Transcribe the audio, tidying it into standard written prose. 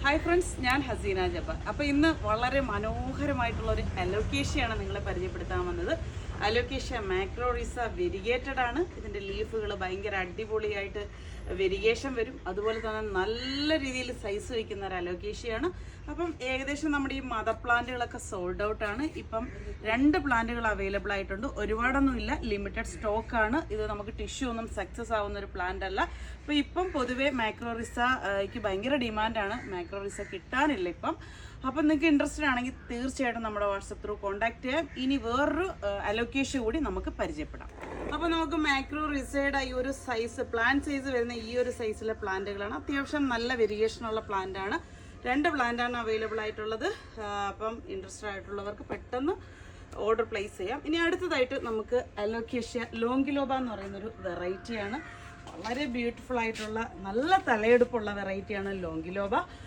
Hi friends, ഞാൻ ഹസീന ജബ്ബാർ. അപ്പോൾ ഇന്ന് വളരെ മനോഹരമായിട്ടുള്ളൊരു അലോക്കേഷ്യയാണ് നിങ്ങളെ പരിചയപ്പെടുത്താൻ വന്നത്. അലോക്കേഷ്യ മാക്രോറിസ വെരിഗേറ്റഡ് ആണ്. ഇതിൻ്റെ ലീഫുകൾ ഭയങ്കര അടിപൊളിയായിട്ട് വെരിഗേഷൻ വരും. അതുപോലെ തന്നെ നല്ല രീതിയിൽ സൈസ് വയ്ക്കുന്ന ഒരു അലോക്കേഷ്യയാണ്. അപ്പം ഏകദേശം നമ്മുടെ ഈ മദർ പ്ലാന്റുകളൊക്കെ സോൾഡ് ഔട്ട് ആണ്. ഇപ്പം 2 പ്ലാന്റുകൾ അവൈലബിൾ ആയിട്ടുണ്ട്. ഒരുപാടൊന്നുമില്ല, ലിമിറ്റഡ് സ്റ്റോക്കാണ്. ഇത് നമുക്ക് ടിഷ്യൂ ഒന്നും സക്സസ് ആവുന്ന ഒരു പ്ലാന്റ് അല്ല. അപ്പോൾ ഇപ്പം പൊതുവെ മാക്രോറിസയ്ക്ക് ഭയങ്കര ഡിമാൻഡാണ്. മാക്രോറിസ കിട്ടാനില്ല ഇപ്പം. അപ്പം നിങ്ങൾക്ക് ഇൻട്രസ്റ്റഡ് ആണെങ്കിൽ തീർച്ചയായിട്ടും നമ്മുടെ വാട്സപ്പ് ത്രൂ കോൺടാക്ട് ചെയ്യാം. ഇനി വേറൊരു അലോക്കേഷ്യ കൂടി നമുക്ക് പരിചയപ്പെടാം. അപ്പോൾ നമുക്ക് മാക്രോറിസയുടെ ഈ ഒരു സൈസ്, പ്ലാന്റ് സൈസ് വരുന്ന ഈ ഒരു സൈസിലെ പ്ലാന്റുകളാണ്. അത്യാവശ്യം നല്ല വെരിഗേഷനുള്ള പ്ലാന്റ് ആണ്. 2 പ്ലാന്റാണ് അവൈലബിൾ ആയിട്ടുള്ളത്. അപ്പം ഇൻട്രസ്റ്റഡ് ആയിട്ടുള്ളവർക്ക് പെട്ടെന്ന് ഓർഡർ പ്ലേസ് ചെയ്യാം. ഇനി അടുത്തതായിട്ട് നമുക്ക് അലോക്കേഷ്യ ലോങ്കിലോബ എന്ന് പറയുന്നൊരു വെറൈറ്റിയാണ്. വളരെ ബ്യൂട്ടിഫുൾ ആയിട്ടുള്ള നല്ല തലയെടുപ്പുള്ള വെറൈറ്റിയാണ് ലോങ്കിലോബ.